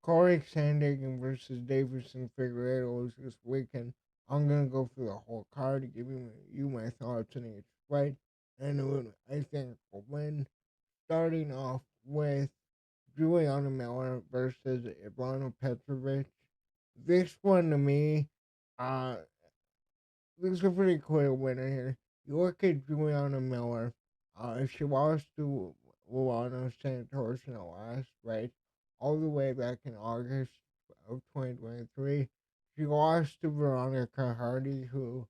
Corey Sandhagen versus Deiveson Figueredo is this weekend. I'm gonna go through the whole card to give you my thoughts on each fight and who I think will win. Starting off with Juliana Miller versus Ivana Petrovic. This one to me, uh, there's a pretty clear winner here. You look at Juliana Miller. She lost to Luana Santos in the last fight, all the way back in August of 2023. She lost to Veronica Hardy, who,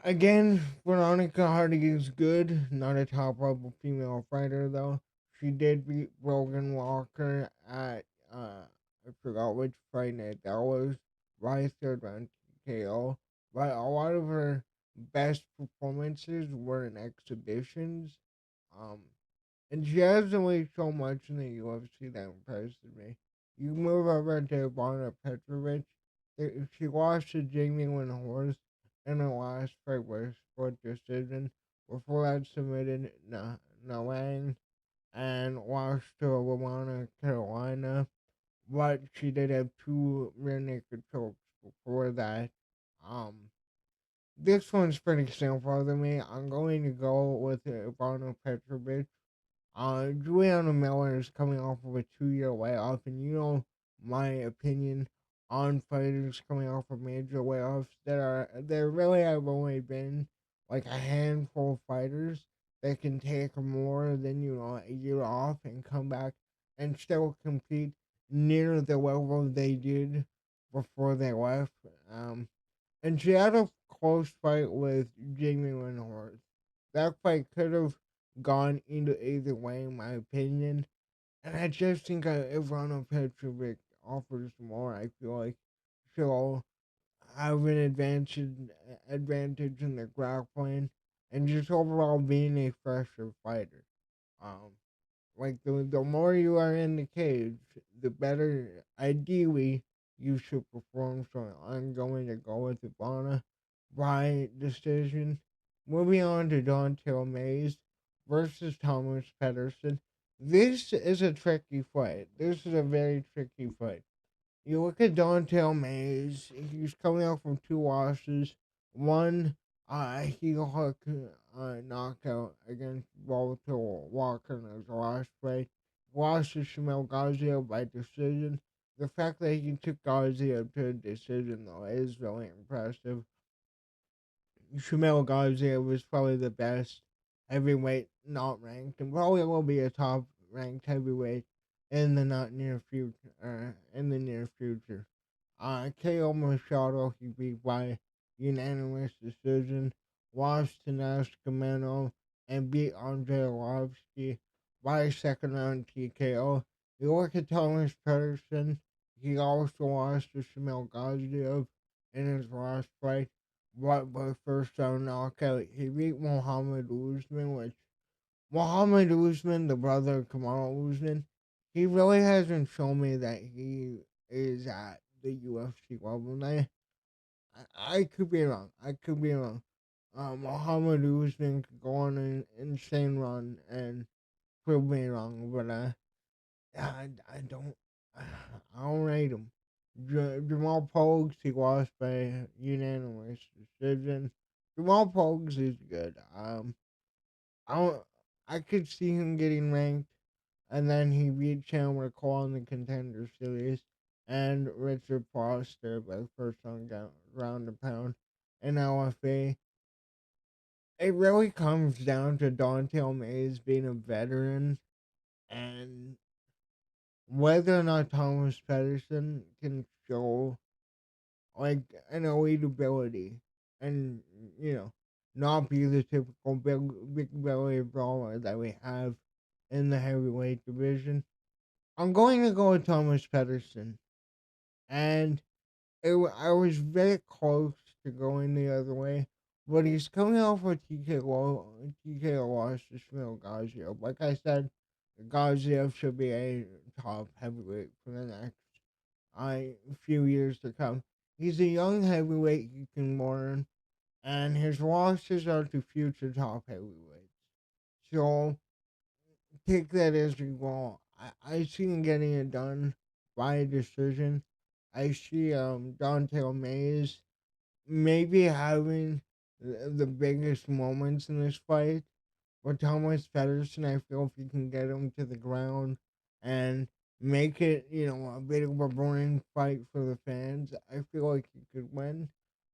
again, Veronica Hardy is good, not a top level female fighter though. She did beat Brogan Walker at, I forgot which fight night that was, by third round TKO. But a lot of her best performances were in exhibitions. Um, and she hasn't really shown much in the UFC that impressed me. You move over to Ivana Petrovic. She lost to Jamie Lynn Horst in her last fight with split decision. Before that, submitted Nalang and lost to Luana Carolina. But she did have two rear naked chokes before that. Um, this one's pretty simple to me. I'm going to go with Ivana Petrovic. Juliana Miller is coming off of a 2 year layoff, and my opinion on fighters coming off of major layoffs. There really have only been like a handful of fighters that can take more than a year off and come back and still compete near the level they did before they left. And she had a close fight with Jamie Lynn Horst. That fight could have gone into either way, in my opinion. And I just think Ivana Petrovic offers more. I feel like she'll have an advantage in the grappling and just overall being a fresher fighter. Um, like the more you are in the cage, the better ideally you should perform. So I'm going to go with Ivana by decision. Moving on to Dontel Mays versus Thomas Pedersen. This is a tricky fight. This is a very tricky fight. You look at Dontel Mays, he's coming out from two losses. One, heel hook knockout against Walter Walker in his last fight. Lost to Shamil Gaziev by decision. The fact that he took Gaziev to a decision, though, is really impressive. Shamil Gaziev was probably the best heavyweight not ranked, and probably will be a top ranked heavyweight in the not near future. In the near future. KO Machado he beat by unanimous decision. Lost to Nascimento and beat Andrei Arlovsky by second round TKO. You look at Thomas Pedersen. He also lost to Shamil Gaziev in his last fight by first round knockout. He beat Mohammed Usman, which Mohammed Usman, the brother of Kamal Usman, he really hasn't shown me that he is at the UFC level. And I could be wrong. I could be wrong. Mohammed Usman could go on an insane run and prove me wrong, but I don't I don't rate him. Jamal Pogues, he lost by unanimous decision. Jamal Pogues is good. I don't, I could see him getting ranked, and then he beat Chandler Cole in the Contender Series and Richard Foster by the first round and pound in LFA. It really comes down to Dontel Mays being a veteran and whether or not Thomas Pedersen can show like an elite ability and not be the typical big belly brawler that we have in the heavyweight division. I'm going to go with Thomas Pedersen, and I was very close to going the other way, but he's coming off a TKO loss to Shmuel Gaziev. Like I said, Gaziev should be a top heavyweight for the next few years to come. He's a young heavyweight you can learn, and his losses are to future top heavyweights. So take that as you will. I see him getting it done. by decision. I see Dante Mays maybe having the biggest moments in this fight. But Thomas Pedersen, I feel if he can get him to the ground and make it, a bit of a boring fight for the fans, I feel like he could win.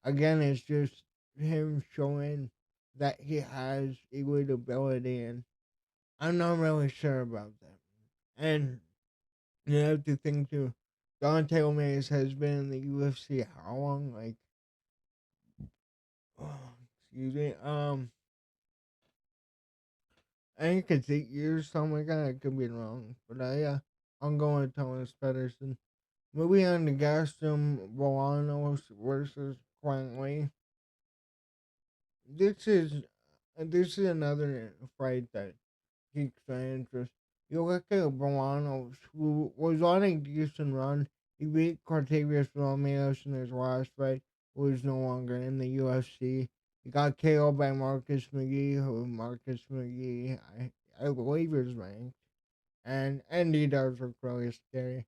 Again, it's just him showing that he has elite ability, and I'm not really sure about that. And you have to think too, Dante Mays has been in the UFC how long? Like, excuse me. I think it's 8 years, something like that. I could be wrong, but yeah, I'm going with Thomas Pedersen. Moving on to Gaston Bolanos versus Quang Lee. This is this is another fight that piques my interest. You look at Bolanos, who was on a decent run. He beat Cortavius Romeos in his last fight, who is no longer in the UFC. He got KO'd by Marcus McGee, who Marcus McGee, I believe is ranked. And he does look really scary.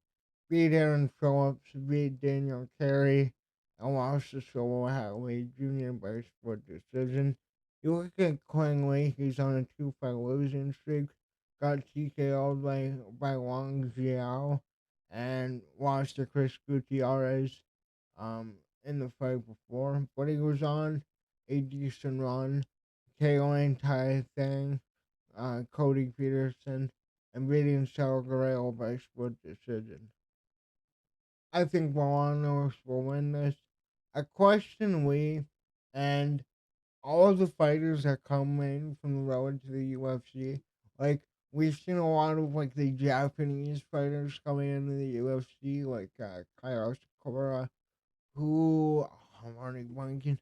Beat Aaron Phillips, beat Daniel Carey, and lost to Solo Hathaway Jr. by split decision. You look at Quang Lee, he's on a 2-fight losing streak, got TKO'd by Wang Jiao, and lost to Chris Gutierrez in the fight before. But he was on a decent run, KOing Tai Thang, Cody Peterson, and beating Sal Guerrero by split decision. I think Bolanos will win this. I question Lee and all of the fighters that come in from the road to the UFC. Like, we've seen a lot of like the Japanese fighters coming into the UFC, like Kairos Sakura, who I'm already blanking.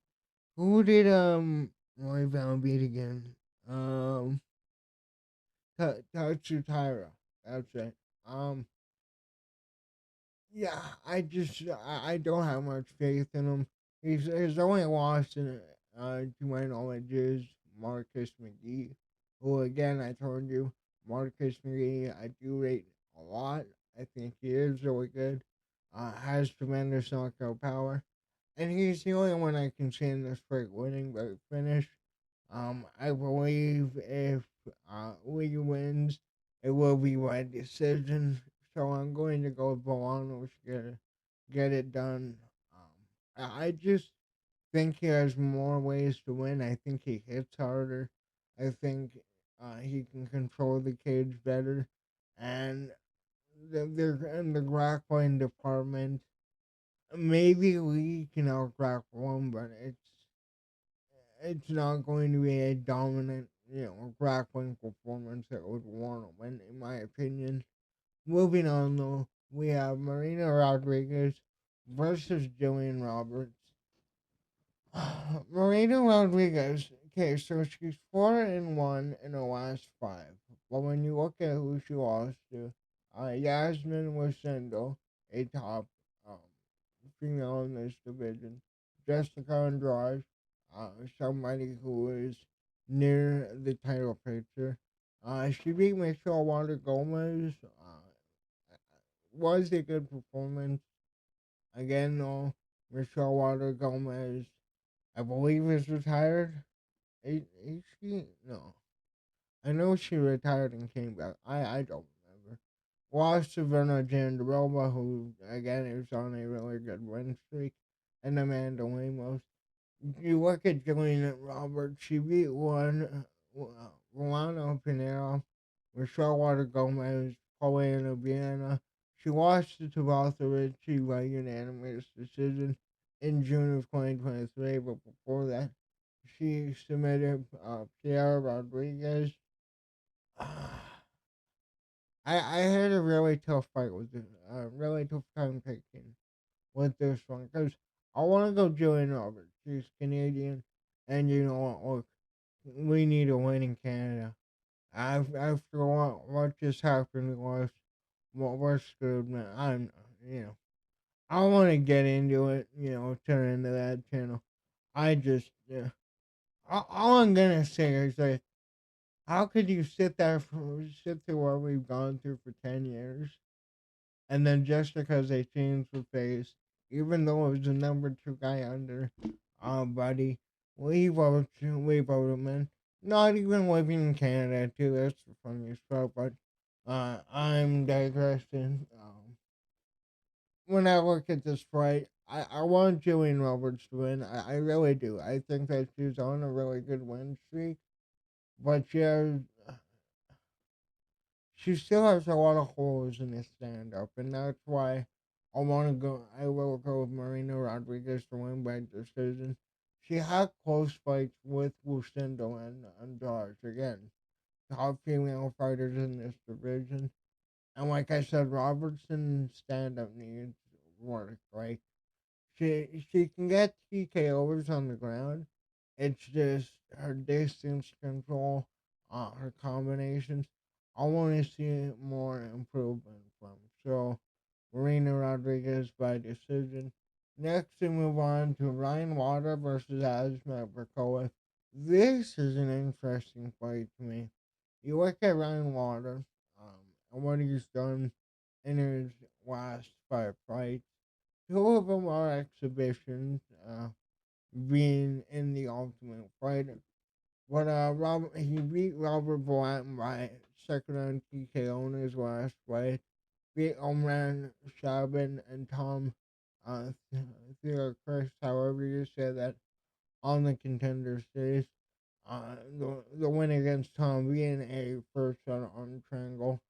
Who did Roy Val beat again? Um Tatsutara. That's it. Um, yeah, I don't have much faith in him. His only loss to my knowledge is Marcus McGee, who again I told you Marcus McGee I do rate a lot. I think he is really good. Has tremendous knockout power, and he's the only one I can see in this fight winning by finish. I believe if Lee wins, it will be by decision. So I'm going to go with Bolanos to get it done. I just think he has more ways to win. I think he hits harder. I think he can control the cage better, and they're in the grappling department. Maybe Lee can out grapple him, but it's not going to be a dominant, grappling performance that would warrant a win, in my opinion. Moving on, though, we have Marina Rodriguez versus Jillian Roberts. Marina Rodriguez, okay, so she's 4-1 in her last five. But when you look at who she lost to, Yasmin Wasendo, a top um, female in this division, Jessica Andrade, somebody who is near the title picture. She beat Michelle Water Gomez. Was a good performance. Again, though, Michelle Water Gomez, I believe, is retired. Is she? No. I know she retired and came back. I don't remember. Lost to Verna Jandaroba, who, again, is on a really good win streak. And Amanda Lemos. You look at Julian Roberts, she beat Rolando Pinero, Michelle Water Gomez, Paulina Viana. She lost to Tabitha Ritchie by unanimous decision in June of 2023, but before that, she submitted Pierre Rodriguez. I had a really tough fight with this, really tough time picking with this one because I want to go Julian Roberts. She's Canadian, and you know what? Look, we need a win in Canada. After what just happened to us, what we're screwed, man. I want to get into it. Turn into that channel. I just, yeah. All I'm gonna say is like, how could you sit through what we've gone through for 10 years And then just because they changed the face, even though it was the number two guy under Buddy, we voted him in. Not even living in Canada too. That's the funniest part. But I'm digressing. When I look at this fight, I want Julian Roberts to win. I really do. I think that she's on a really good win streak, but she still has a lot of holes in this stand up, and that's why I will go with Marina Rodriguez to win by decision. She had close fights with Lucindo and Andrade. Again, top female fighters in this division. And like I said, Robertson's stand up needs work. Like, she can get TKOs on the ground. It's just her distance control, her combinations. I want to see more improvement from. So, Marina Rodriguez by decision. Next, we move on to Ryan Water versus Asma Berkoa. This is an interesting fight to me. You look at Ryan Water, and what he's done in his last five fights. Two of them are exhibitions, being in the Ultimate Fighter. But he beat Robert Blanton by second round TKO in his last fight. Beat Omran Shabin and Tom Chris, however you say that, on the contender stage. The win against Tom being a first round on Triangle.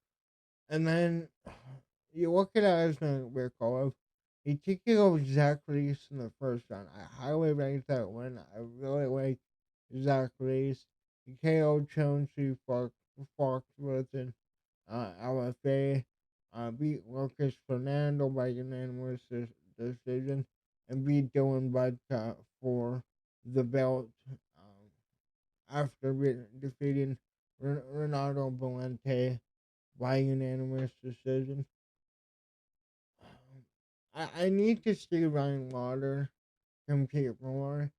And then you look at Aslan Wirkolov. He TKO'd Zach Reese in the first round. I highly rate that win. I really like Zach Reese. He KO'd Chauncey Foxworth in LFA. Beat Lucas Fernando by unanimous decision. And beat Dylan Budka for the belt after defeating Renato Valente by unanimous decision. I need to see Ryan Water compete more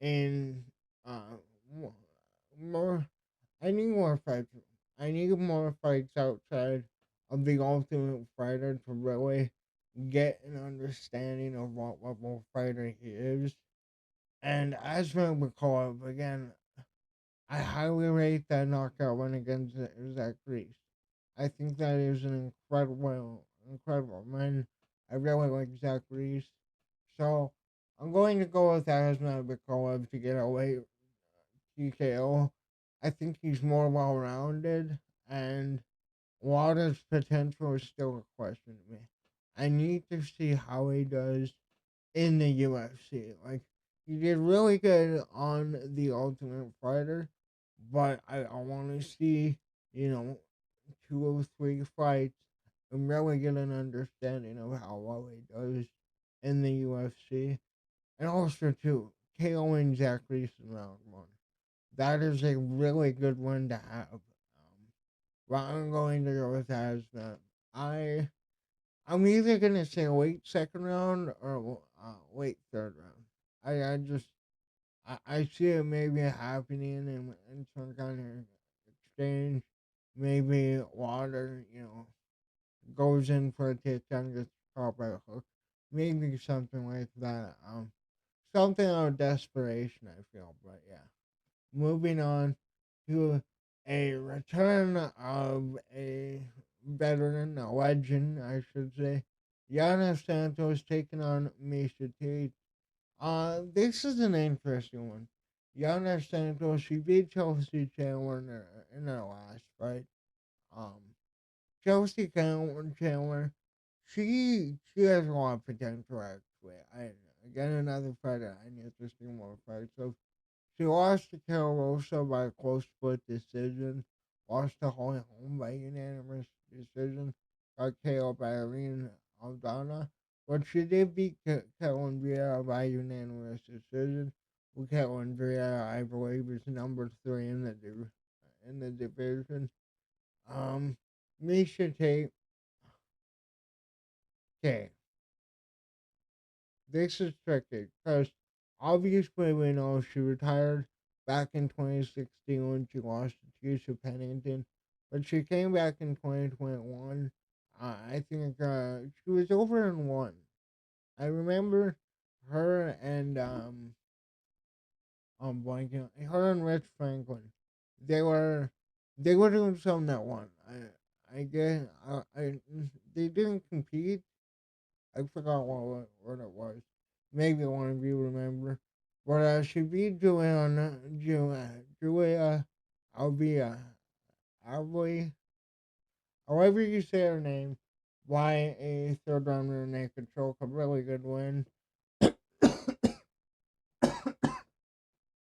in uh mo- more. I need more fights. I need more fights outside of the Ultimate Fighter to really get an understanding of what level fighter he is. And as I recall, again, I highly rate that knockout win against Zach Reese. I think that is an incredible man. I really like Zach Reese. So I'm going to go with Asma Bikolev to get a late TKO. I think he's more well rounded, and Water's potential is still a question to me. I need to see how he does in the UFC. Like, he did really good on the Ultimate Fighter, but I want to see, you know, two or three fights and really get an understanding of how well he does in the UFC. And also, too, KOing Zach Reese in round one. That is a really good one to have. But I'm going to go with that as that. I I'm either gonna say late second round or late third round. I just I see it maybe happening in some kind of exchange. Maybe Water, goes in for a takedown, gets caught by a hook. Maybe something like that. Something out of desperation, I feel. But yeah, moving on to a return of a veteran, a legend, I should say. Yana Santos taking on Misha Tate. This is an interesting one. Yana Santos, she beat Chelsea Chandler in her last fight. Um, Chandler, she has a lot of potential actually. Again, another fighter I need to see more fights. So she lost to Carol Rosa by a close split decision. Lost to Holly Holm by unanimous decision. Got KO by Irene Aldana. But she did beat Kellen Vieira by unanimous decision. Well, Kellen Vieira, I believe, is number three in the division. Um, Misha Tate. Okay, this is tricky because obviously we know she retired back in 2016 when she lost to Tisha Pennington, but she came back in 2021. I think she was over in one. I remember her and blanking her and Rich Franklin. They were they were doing something that one. I guess they didn't compete. I forgot what it was. Maybe one of you remember. But she beat Julia Alvia Alvoy, however you say her name, by a third rounder naked choke. A really good win.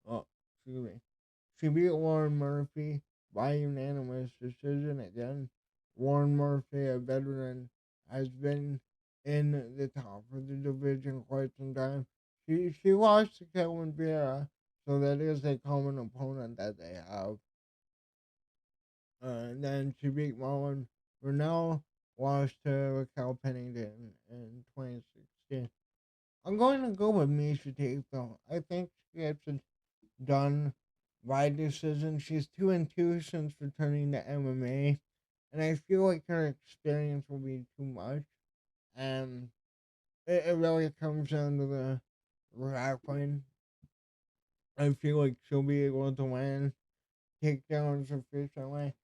Oh, excuse me. She beat Warren Murphy by unanimous decision again. Warren Murphy, a veteran, has been in the top of the division quite some time. She lost to Kelvin Vieira, so that is a common opponent that they have. And then she beat Marlon Brunel, lost to Raquel Pennington in 2016. I'm going to go with Misha Tate though. I think she gets it done by decision. She's 2-2 since returning to MMA, and I feel like her experience will be too much. And it really comes down to the grappling. I feel like she'll be able to land takedowns efficiently.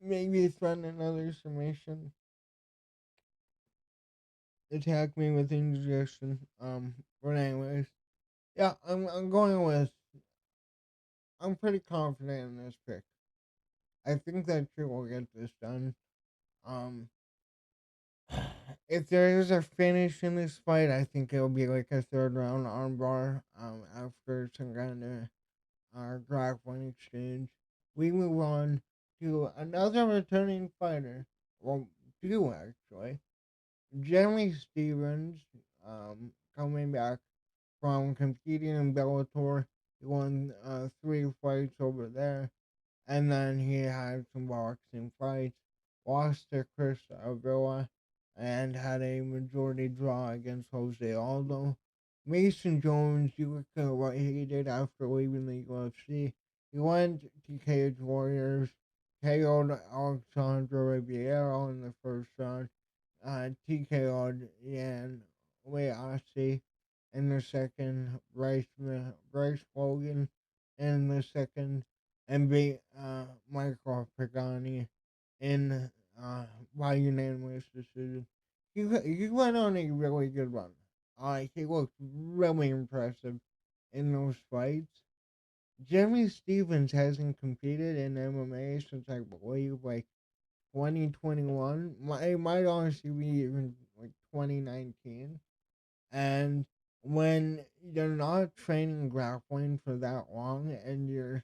Maybe threaten another submission. Attack me with indigestion. But anyways, yeah, I'm going with. I'm pretty confident in this pick. I think that she will get this done. Um, if there is a finish in this fight, I think it'll be like a third round armbar. After some kind of grappling exchange, we move on to another returning fighter. Well, two actually. Jeremy Stevens, coming back from competing in Bellator. He won three fights over there, and then he had some boxing fights, lost to Chris Avila, and had a majority draw against Jose Aldo. Mason Jones, you look at what he did after leaving the UFC. He went to Cage Warriors, KO'd Alexandre Ribeiro in the first round, TKO'd Yan Weasi in the second, Bryce Logan in the second, and beat Michael Pagani in by unanimous decision. He went on a really good run. He looked really impressive in those fights. Jeremy Stevens hasn't competed in MMA since I believe like 2021. It might honestly be even like 2019. And when you're not training grappling for that long and you're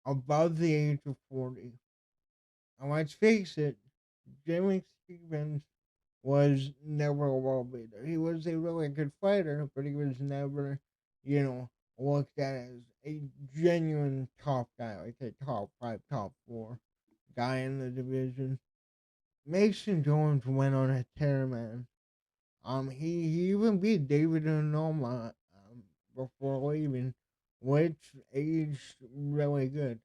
above the age of 40, and let's face it, Jimmy Stevens was never a world beater. He was a really good fighter, but he was never, you know, looked at as a genuine top guy, like a top five, top four guy in the division. Mason Jones went on a tear, man. He even beat David Noma before leaving, which aged really good.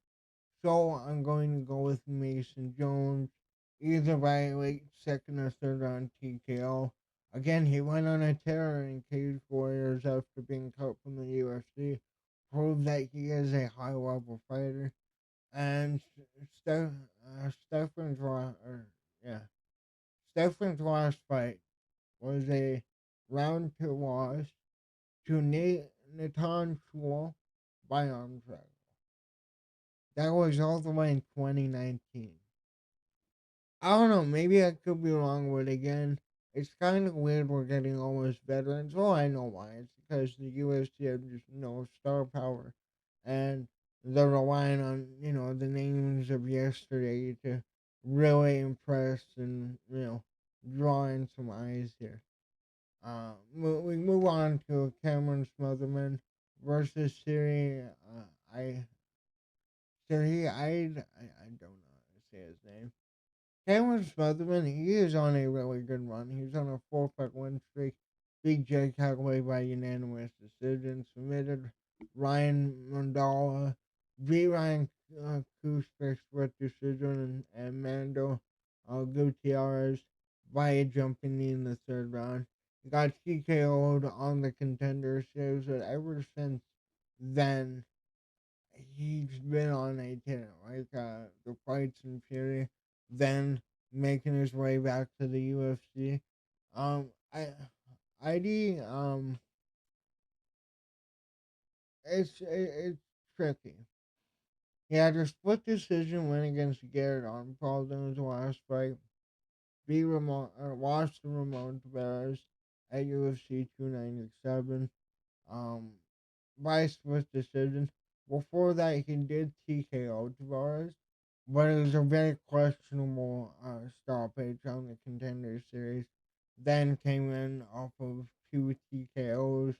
So I'm going to go with Mason Jones, either by late second or third round TKO. Again, he went on a tear in Cage Warriors after being cut from the UFC, proved that he is a high level fighter. And Stefan's yeah, Stefan's last fight was a round two loss to Nathan Schwal by arm drag. That was all the way in 2019. I don't know, maybe I could be wrong, but again, it's kind of weird we're getting almost veterans. Well, I know why. It's because the UFC have just no star power. And they're relying on, the names of yesterday to really impress and, draw in some eyes here. We move on to Cameron Smotherman versus I I don't know how to say his name. Cameron Smotherman, he is on a really good run. He's on a 4-fight win streak. Beat Jake Hathaway by unanimous decision. Submitted Ryan Mandala. Beat Ryan Kuspik with decision and Mando Gutierrez. by a jumping knee in the third round. He got TKO'd on the Contender Series, but ever since then, he's been on a tear. The fights in Fury, then making his way back to the UFC. Um, I, ID, it's tricky. He had a split decision win against Garrett Armstrong in his last fight. Watched the Ramon Tavares at UFC 297. Um, by split decision. Before that, he did TKO Tavares, but it was a very questionable stoppage on the Contender Series. Then came in off of two TKOs,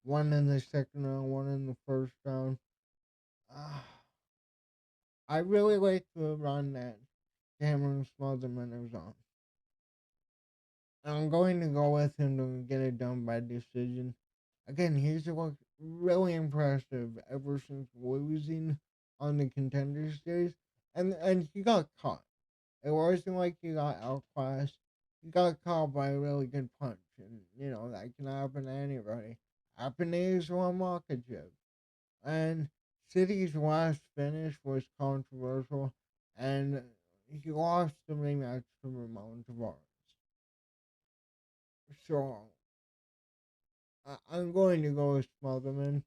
one in the second round, one in the first round. Uh, I really like the run that Cameron Smotherman was on. I'm going to go with him to get it done by decision. Again, he's looked really impressive ever since losing on the Contender Series, and he got caught. It wasn't like he got outclassed. He got caught by a really good punch, and that can happen to anybody. Happened to Islam Makachev. And City's last finish was controversial, and he lost the rematch to Ramon Tavares. So I'm going to go with Smotherman.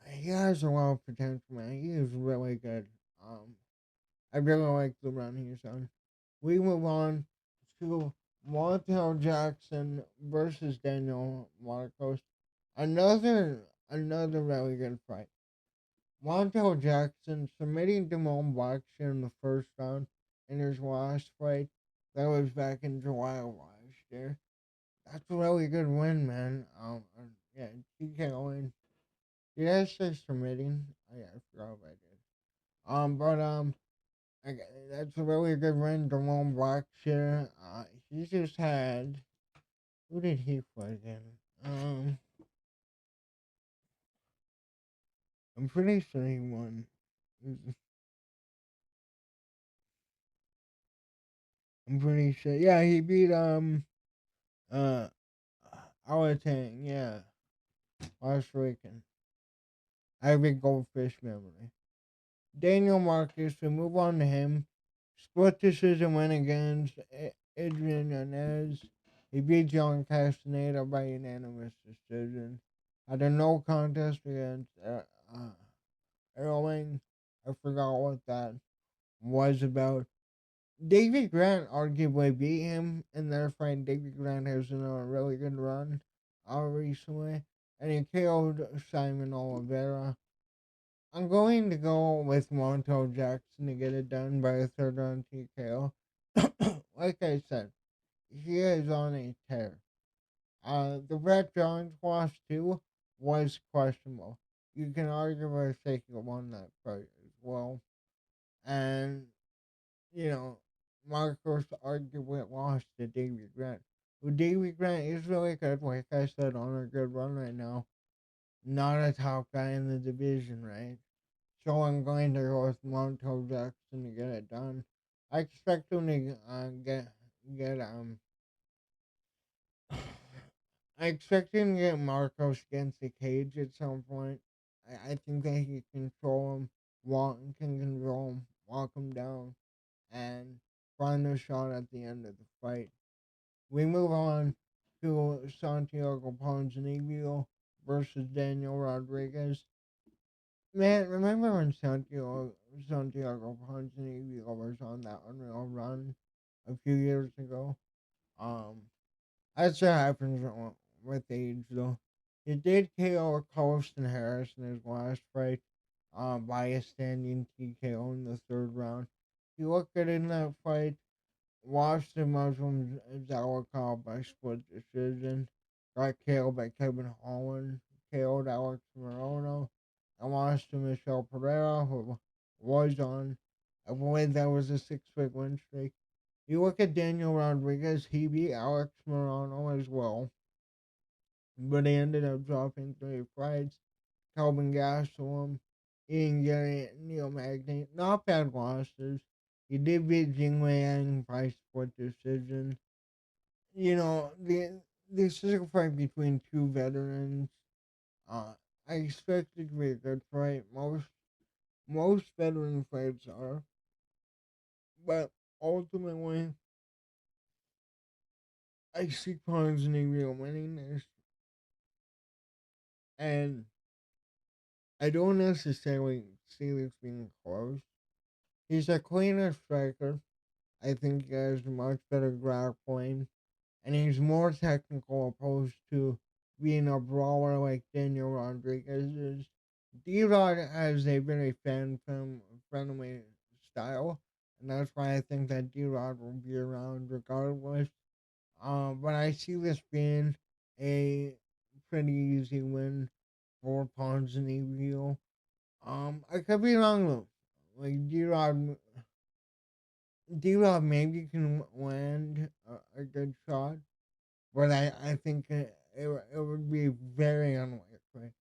He has a lot of potential, man. He is really good. Um, I really like the run he's on. We move on to Montel Jackson versus Daniel Marcos. Another really good fight. Montel Jackson submitting Damone Blackshear in the first round in his last fight. That was back in July of last year. That's a really good win, man. Yeah, TKOing. Did I say submitting? Oh, yeah, I forgot if I did. But that's a really good win. Damone Blackshear. He just had. Who did he fight again? Um, I'm pretty sure he won. I'm pretty sure. Yeah, he beat uh Alatang. Yeah, last weekend. I have a goldfish memory. Daniel Marcus. We move on to him. Split decision win against Adrian Yanez. He beat John Castaneda by unanimous decision. Had a no contest against Erling. I forgot what that was about. David Grant arguably beat him in their fight. David Grant has done a really good run recently, and he killed Simon Oliveira. I'm going to go with Montel Jackson to get it done by a third round TKO. Like I said, he is on a tear. The Brett Jones loss too was questionable. You can arguably say he won that fight as well. And, you know, Marcos arguably lost to Davey Grant. Well, Davey Grant is really good, like I said, on a good run right now. Not a top guy in the division, right? So I'm going to go with Montel Jackson to get it done. I expect him to get I expect him to get Marcos against the cage at some point. I think that he can control him, can control him, walk him down, and find a shot at the end of the fight. We move on to Santiago Ponzinibbio versus Daniel Rodriguez. Man, remember when Santiago Ponzinibbio was on that unreal run a few years ago? Um, That's what happens with age, though. He did KO Colston Harris in his last fight by a standing TKO in the third round. He looked good in that fight. Watched the Muslim Zalakov by split decision. Got KO'd by Kevin Holland. KO'd Alex Morono. And lost to Michelle Pereira, who was on. I believe that was a 6 week win streak. You look at Daniel Rodriguez, he beat Alex Morono as well, but he ended up dropping 3 fights. Calvin Gastelum, Ian Gary, Neil Magny, not bad losses. He did beat Jing Liang by split decision. you know, this is a fight between two veterans. Uh, I expect it to be a good fight. Most veteran fights are, but ultimately, I see Ponzinibbio winning this, and I don't necessarily see this being close. He's a cleaner striker. I think he has much better grappling, and he's more technical opposed to being a brawler like Daniel Rodriguez is. D-Rod has a very friendly style, and that's why I think that D-Rod will be around regardless. But I see this being a pretty easy win for Ponzinibbio. I could be wrong though. Like D-Rod maybe can land a good shot, but I think it would be very unlikely.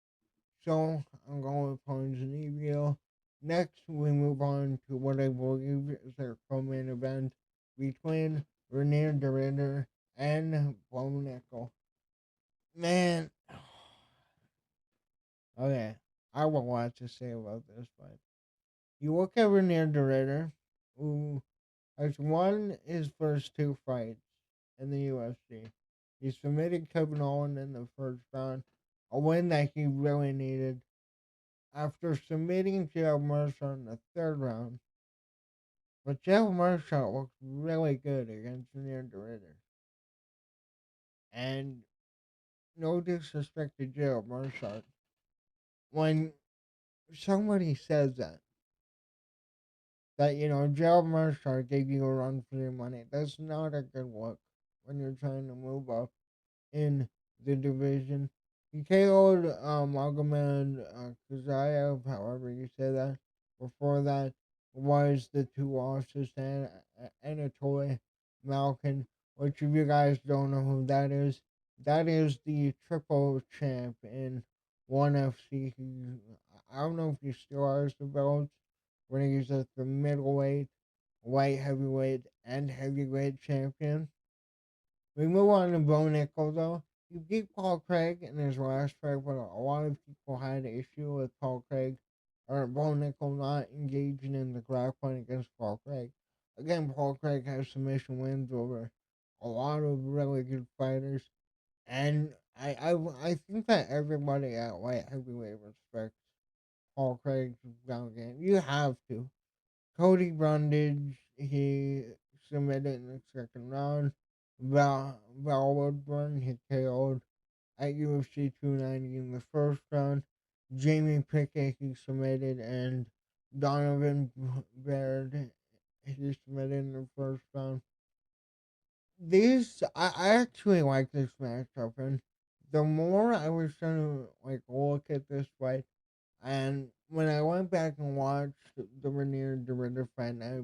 So I'm going with Ponzinibbio. Next, we move on to what I believe is our co-main event between Renier de Ridder and Bo Nickel. Man, okay, I have a lot to say about this fight. You look at Renier de Ridder, who has won his first two fights in the UFC. He submitted Kevin Owens in the first round, a win that he really needed. After submitting Gerald Marshall in the third round, but Gerald Marshall looked really good against Renier de Ridder. And no disrespect to Gerald Marshall, when somebody says that Gerald Marshall gave you a run for your money, that's not a good look when you're trying to move up in the division. He KO'd Magomed Kazayev, however you say that. Before that was the two losses to Anatoly Malkin, which if you guys don't know who that is the triple champ in ONE FC. I don't know if he still has the belts when he's at the middleweight, light heavyweight, and heavyweight champion. We move on to Bo Nickel, though. He beat Paul Craig in his last fight, but a lot of people had an issue with Paul Craig or Bo Nickel not engaging in the grappling against Paul Craig. Again, Paul Craig has submission wins over a lot of really good fighters, and I think that everybody at light heavyweight respects Paul Craig's ground game. You have to. Cody Brundage, he submitted in the second round. Val Woodburn, he KO'd at UFC 290 in the first round. Jamie Pickett, he submitted, and Donovan Baird, he submitted in the first round. I actually like this matchup, and the more I was trying to like look at this fight, and when I went back and watched the Renier de Ridder fight, I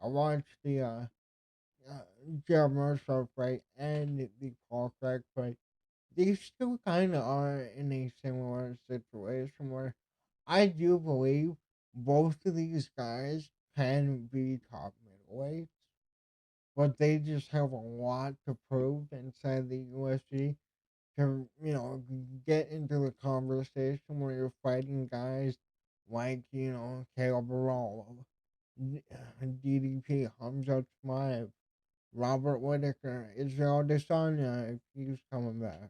watched the uh, Gerald Marshall fight and the Paul Craig fight. They still kind of are in a similar situation where I do believe both of these guys can be top middleweights, but they just have a lot to prove inside the UFC to get into the conversation where you're fighting guys like Caleb Barolo, DDP, Hamza Chimaev, Robert Whitaker, Israel Adesanya if he's coming back.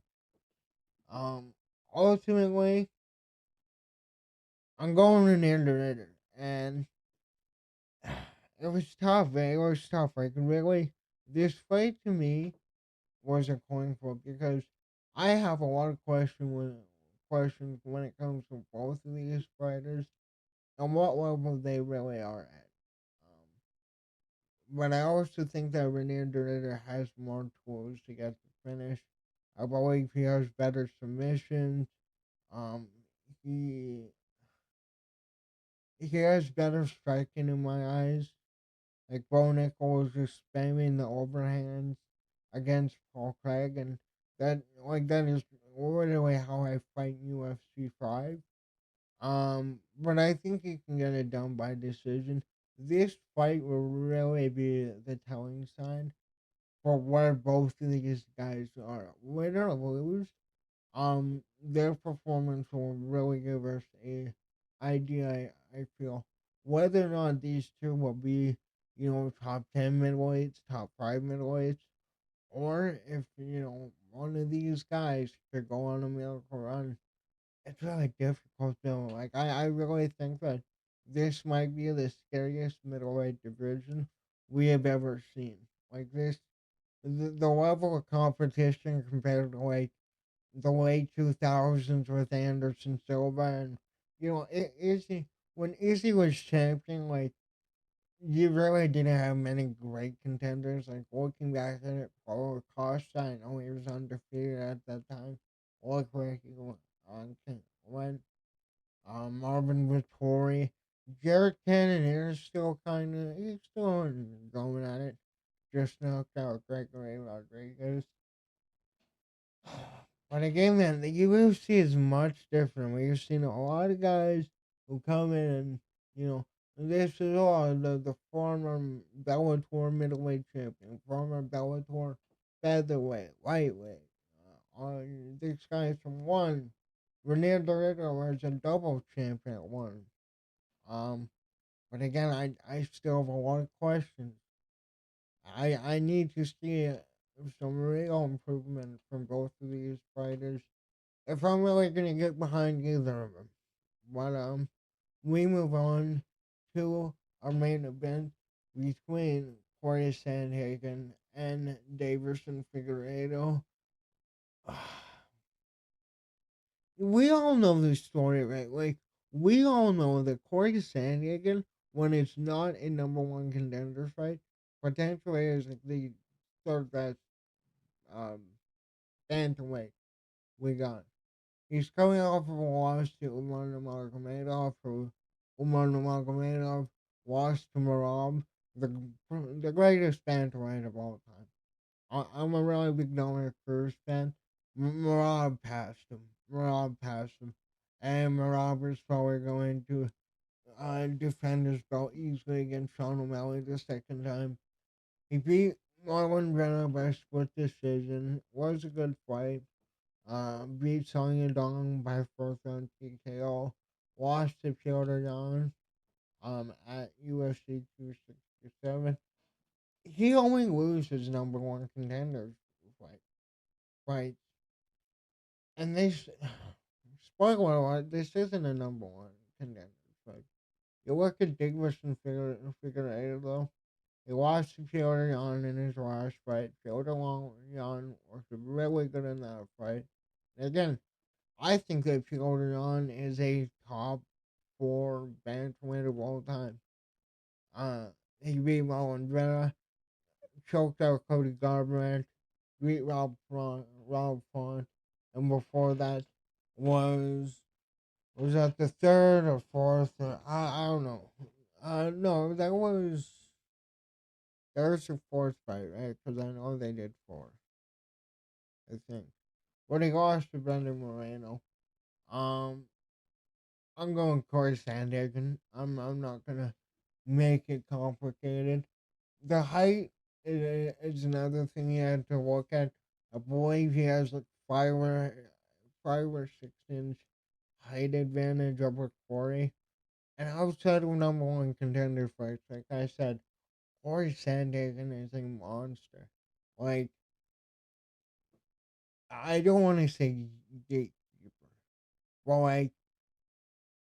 Um, Ultimately, I'm going in the Ritter, and it was tough. It was tough. Like really, this fight to me was a coin flip because I have a lot of questions when it comes to both of these fighters and what level they really are at. But I also think that Renier de Ridder has more tools to get the finish. I believe he has better submissions. Um, he he has better striking in my eyes. Like Bo Nickel was just spamming the overhands against Paul Craig, and that is literally how I fight UFC 5. But I think he can get it done by decision. This fight will really be the telling sign for where both of these guys are. Win or lose, their performance will really give us a idea. I feel whether or not these two will be, top 10 middleweights, top 5 middleweights, or if one of these guys could go on a miracle run. It's really difficult though. Like I really think that this might be the scariest middleweight division we have ever seen. Like this, the level of competition compared to like the late 2000s with Anderson Silva and Izzy, when Izzy was champion, like you really didn't have many great contenders. Like looking back at it, Paulo Costa, I know he was undefeated at that time. Look where he went. Marvin Vittori, Jared Cannonier is still he's still going at it. Just knocked out Gregory Rodriguez. But again, man, the UFC is much different. We've seen a lot of guys who come in and, you know, this is all the former Bellator middleweight champion, former Bellator featherweight, lightweight. This guy's from one. Renier Dorito was a double champion at one. Um, but again, I still have a lot of questions. I need to see some real improvement from both of these fighters if I'm really gonna get behind either of them. But we move on to our main event between Corey Sandhagen and Deiveson Figueredo. We all know this story, right? Like we all know that Corey Sandhagen, when it's not a number one contender fight, potentially is like the third best um bantamweight we got. He's coming off of a loss to Umar Nurmagomedov, who Umar Nurmagomedov lost to Marab, the the greatest bantamweight of all time. I'm a really big Dominic Cruz fan. Marab passed him. Marab passed him. And Marab is probably going to defend his belt easily against Sean O'Malley the second time. He beat Marlon Brenner by split decision. Was a good fight. Beat Song Yadong by fourth round TKO. Lost to Piotr Jan at UFC 267. He only loses number one contenders fight, fights. And spoiler alert, this isn't a number one contender fight. You look at Figueredo though. He lost to Piotr Jan in his last fight. Piotr Jan was really good in that fight. And again, I think that Piotr Jan is a top four bantamweight of all time. Uh, he beat Marlon Vera, choked out Cody Garbrandt, beat Rob Font, and before that was that the third or fourth? I don't know. No, that was third or fourth fight, right? Because I know they did four, I think. But he lost to Brendan Moreno. Um, I'm going Corey Sandhagen. I'm not gonna make it complicated. The height is another thing you have to look at. I believe he has like 5 or 6 inch height advantage over Corey. And outside of number one contender fights, like I said, Corey Sandhagen is a monster. Like I don't want to say gatekeeper, but like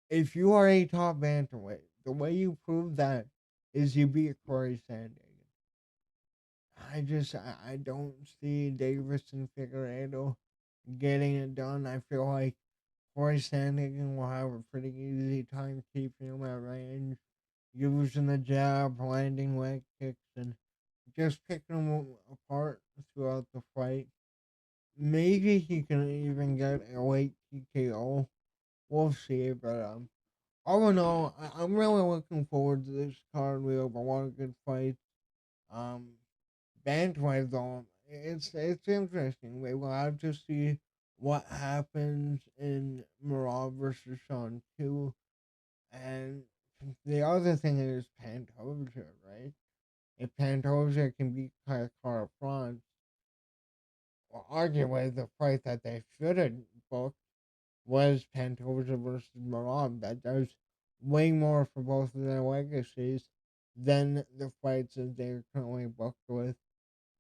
if you are a top bantamweight, the way you prove that is you beat Corey Sandhagen. I don't see Deiveson Figueredo getting it done. I feel like Corey Sandhagen will have a pretty easy time keeping him at range, using the jab, landing leg kicks, and just picking him apart throughout the fight. Maybe he can even get a late TKO. We'll see, but all in all, I'm really looking forward to this card. We have a lot of good fights. Um, Band-wise, though, it's interesting. We will have to see what happens in Marab versus Sean too. And the other thing is Pantoja, right? if Pantoja can beat Cara France, well, arguably the fight that they should have booked was Pantoja versus Marab. That does way more for both of their legacies than the fights that they're currently booked with.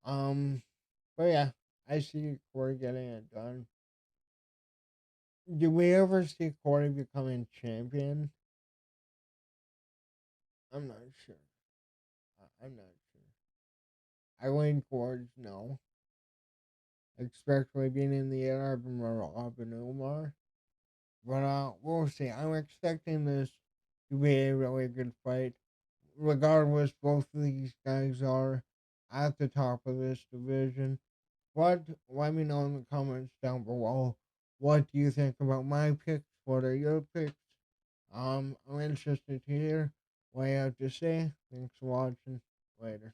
But yeah, I see Corey getting it done. Do we ever see Corey becoming champion? I'm not sure. I'm not sure. I lean towards no, especially being in the era of Marab and Umar. But we'll see. I'm expecting this to be a really good fight. Regardless, both of these guys are at the top of this division. But let me know in the comments down below. What do you think about my picks? What are your picks? I'm interested to hear what you have to say. Thanks for watching. Later.